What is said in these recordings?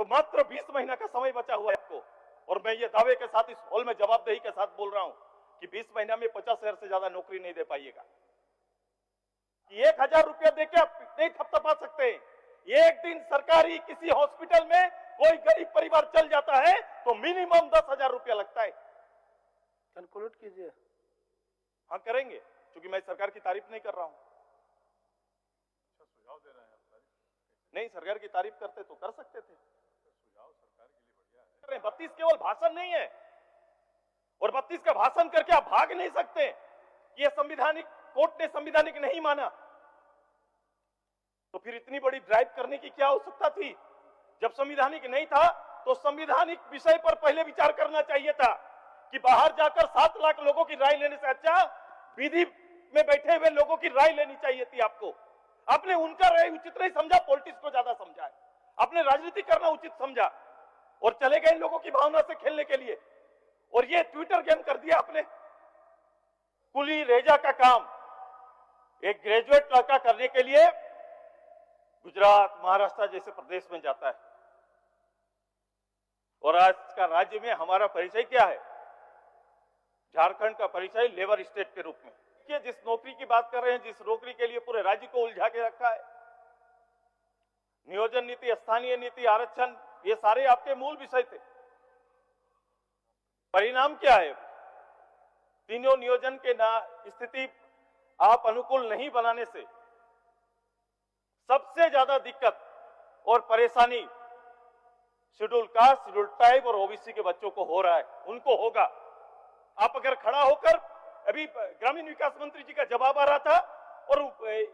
तो मात्र 20 महीना का समय बचा हुआ है आपको। और मैं ये दावे के साथ इस हॉल में जवाबदेही के साथ बोल रहा हूं कि 20 महीना में 50,000 से ज्यादा नौकरी नहीं दे पाइएगा। 1000 रुपया देके आप नहीं थपथपा सकते। एक दिन सरकारी किसी हॉस्पिटल में कोई गरीब परिवार चल जाता है तो मिनिमम 10,000 रुपया लगता है। कंक्लूड कीजिए। हाँ करेंगे, क्योंकि मैं सरकार की तारीफ नहीं कर रहा हूं। अच्छा सुझाव दे रहे हैं आप? नहीं, सरकार की तारीफ करते तो कर सकते थे। सुझाव सरकार के लिए बढ़िया है। 32 केवल भाषण नहीं है, और 32 का भाषण करके आप भाग नहीं सकते। ये संविधानिक कोर्ट ने संविधानिक नहीं माना, तो फिर इतनी बड़ी ड्राइव करने की क्या आवश्यकता थी? जब संविधानिक नहीं था तो संविधानिक विषय पर पहले विचार करना चाहिए था कि बाहर जाकर 7 लाख लोगों की राय लेने से अच्छा विधि में बैठे हुए लोगों की राय लेनी चाहिए थी आपको। आपने उनका राय उचित नहीं समझा, पॉलिटिक्स को ज्यादा समझा है। आपने राजनीति करना उचित समझा और चले गए लोगों की भावना से खेलने के लिए, और ये ट्विटर गेम कर दिया आपने। कुली रेजा का काम एक ग्रेजुएट लड़का करने के लिए गुजरात, महाराष्ट्र जैसे प्रदेश में जाता है, और आज का राज्य में हमारा परिचय क्या है? झारखंड का परिचय लेबर स्टेट के रूप में। कि जिस नौकरी की बात कर रहे हैं, जिस नौकरी के लिए पूरे राज्य को उलझा के रखा है, नियोजन नीति, स्थानीय नीति, आरक्षण, ये सारे आपके मूल विषय थे। परिणाम क्या है? तीनों नियोजन के स्थिति आप अनुकूल नहीं बनाने से सबसे ज्यादा दिक्कत और परेशानी शेड्यूल कास्ट, शेड्यूल ट्राइब और ओबीसी के बच्चों को हो रहा है, उनको होगा। आप अगर खड़ा होकर, अभी ग्रामीण विकास मंत्री जी का जवाब आ रहा था और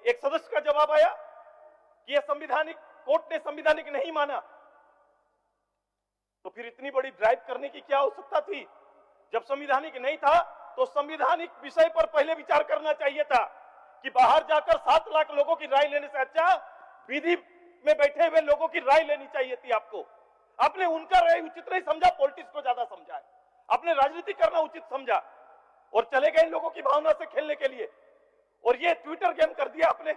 एक सदस्य का जवाब आया कि यह संविधानिक कोर्ट ने संविधानिक नहीं माना, तो फिर इतनी बड़ी ड्राइव करने की क्या आवश्यकता थी? जब संविधानिक नहीं था तो संविधानिक विषय पर पहले विचार करना चाहिए था कि बाहर जाकर 7 लाख लोगों की राय लेने से अच्छा विधि में बैठे हुए लोगों की राय लेनी चाहिए थी आपको। आपने उनका राय उचित नहीं समझा, पॉलिटिक्स को ज्यादा समझा है। आपने राजनीति करना उचित समझा और चले गए लोगों की भावना से खेलने के लिए, और ये ट्विटर गेम कर दिया आपने।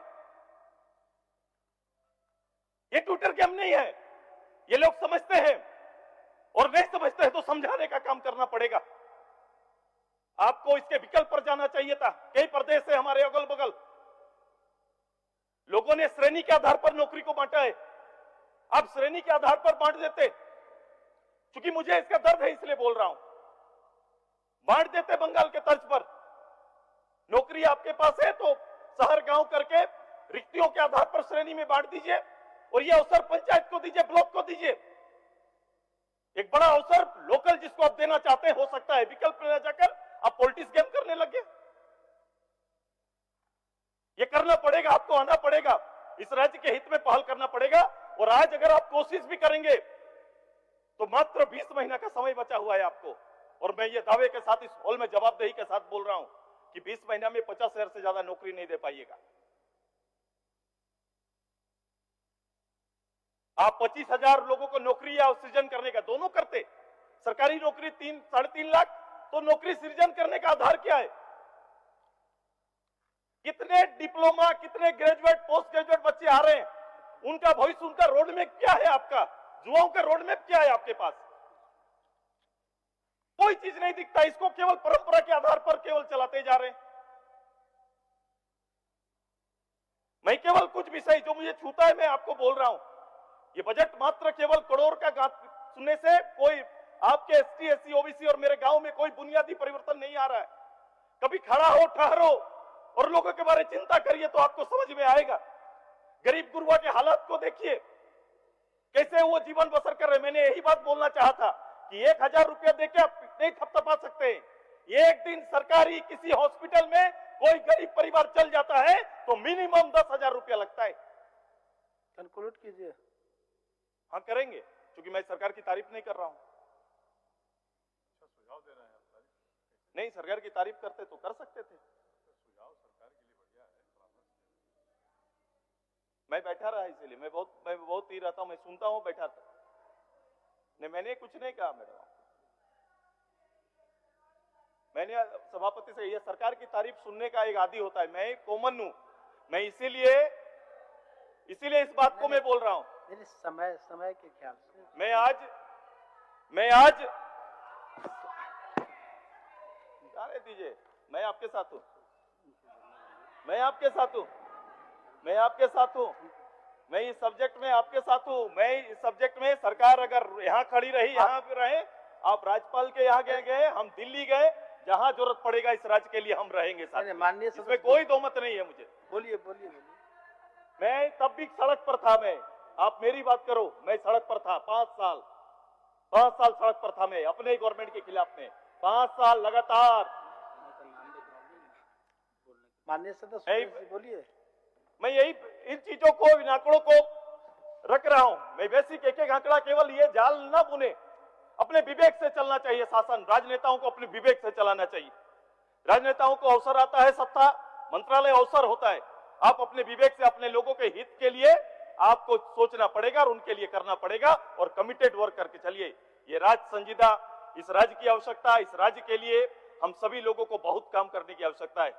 ये ट्विटर गेम नहीं है, ये लोग समझते हैं, और नहीं समझते हैं तो समझाने का काम करना पड़ेगा। आपको इसके विकल्प पर जाना चाहिए था। कई प्रदेश है हमारे अगल बगल, लोगों ने श्रेणी के आधार पर नौकरी को बांटा है। आप श्रेणी के आधार पर बांट देते, क्योंकि मुझे इसका दर्द है इसलिए बोल रहा हूं, बांट देते बंगाल के तर्ज पर। नौकरी आपके पास है तो शहर गांव करके रिक्तियों के आधार पर श्रेणी में बांट दीजिए, और यह अवसर पंचायत को दीजिए, ब्लॉक को दीजिए। एक बड़ा अवसर लोकल जिसको आप देना चाहते हैं हो सकता है। विकल्प में जाकर आप पॉलिटिक्स गेम करने लगे। ये करना पड़ेगा, आपको आना पड़ेगा, इस राज्य के हित में पहल करना पड़ेगा। और आज अगर आप कोशिश भी करेंगे तो मात्र 20 महीना का समय बचा हुआ है आपको। और मैं ये दावे के साथ इस हॉल में जवाबदेही के साथ बोल रहा हूं कि 20 महीना में 50,000 से ज्यादा नौकरी नहीं दे पाइएगा। आप 25,000 लोगों को नौकरी या सृजन करने का दोनों करते, सरकारी नौकरी 3-3.5 लाख, तो नौकरी सृजन करने का आधार क्या है? कितने डिप्लोमा, कितने ग्रेजुएट, पोस्ट ग्रेजुएट बच्चे आ रहे हैं, उनका भविष्य, उनका रोड मैप क्या है? आपका युवाओं का रोड मैप क्या है आपके पास? कोई चीज नहीं दिखता। इसको केवल परंपरा के आधार पर केवल चलाते जा रहे हैं। मैं केवल कुछ विषय जो मुझे छूता है मैं आपको बोल रहा हूं। ये बजट मात्र केवल करोड़ का सुनने से कोई आपके एसटी, एससी, ओबीसी और मेरे गांव में कोई बुनियादी परिवर्तन नहीं आ रहा है। कभी खड़ा हो, ठहरो और लोगों के बारे में चिंता करिए तो आपको समझ में आएगा। गरीब गुरबा के हालात को देखिए, कैसे वो जीवन बसर कर रहे। मैंने यही बात बोलना चाहा था कि 1000 रुपया देके आप नहीं थपथपा सकते। एक दिन सरकारी किसी हॉस्पिटल में कोई गरीब परिवार चल जाता है तो मिनिमम 10,000 रुपया लगता है। कंक्लूड कीजिए। हाँ करेंगे, क्योंकि मैं सरकार की तारीफ नहीं कर रहा हूं। अच्छा सुझाव दे रहे हैं आप? नहीं, सरकार की तारीफ करते तो कर सकते थे। सुझाव सरकार के लिए बढ़िया है। मैं बैठा रहा इसीलिए, मैं बहुत ही रहता हूं, मैं सुनता हूं, बैठा था। नहीं, मैंने कुछ नहीं कहा मैडम। मैंने सभापति से, यह सरकार की तारीफ सुनने का एक आदी होता है। मैं कॉमन हूं, मैं इसीलिए इस बात को मैं बोल रहा हूं। नहीं, समय के ख्याल से मैं आज जाने दीजिए, मैं आपके साथ हूँ, मैं इस सब्जेक्ट में आपके साथ हूँ। मैं इस सब्जेक्ट में सरकार अगर यहाँ खड़ी रही, यहाँ पे रहे, आप राज्यपाल के यहाँ गए, हम दिल्ली गए, जहाँ जरूरत पड़ेगा इस राज्य के लिए हम रहेंगे साथ। नहीं, माननीय इसमें सदस्य कोई दो मत नहीं है मुझे। बोलिए। मैं तब भी सड़क पर था। मैं, आप मेरी बात करो, मैं सड़क पर था 5 साल सड़क पर था मैं, अपने गवर्नमेंट के खिलाफ में 5 साल लगातार। माननीय सदस्य बोलिए। मैं यही इन चीजों को, इन आंकड़ों को रख रहा हूं। मैं बेसिक एक आंकड़ा, केवल ये जाल ना बुने, अपने विवेक से चलना चाहिए शासन। राजनेताओं को अपने विवेक से चलाना चाहिए। राजनेताओं को अवसर आता है, सत्ता मंत्रालय अवसर होता है। आप अपने विवेक से अपने लोगों के हित के लिए आपको सोचना पड़ेगा और उनके लिए करना पड़ेगा, और कमिटेड वर्क करके चलिए। ये राज्य संजीदा, इस राज्य की आवश्यकता, इस राज्य के लिए हम सभी लोगों को बहुत काम करने की आवश्यकता है।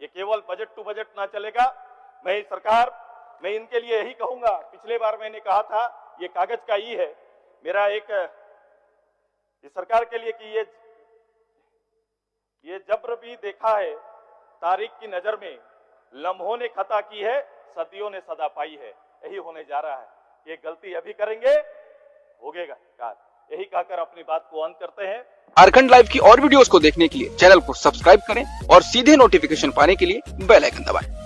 ये केवल बजट टू बजट ना चलेगा। मैं इनके लिए यही कहूंगा। पिछले बार मैंने कहा था ये कागज का ई है मेरा एक इस सरकार के लिए कि ये जब्र भी देखा है तारीख की नजर में, लम्हों ने खता की है, सदियों ने सदा पाई है। यही होने जा रहा है। ये गलती अभी करेंगे, होगेगा कार। यही कहकर अपनी बात को अंत करते हैं। झारखंड लाइव की और वीडियोस को देखने के लिए चैनल को सब्सक्राइब करें और सीधे नोटिफिकेशन पाने के लिए बेल आइकन दबाएं।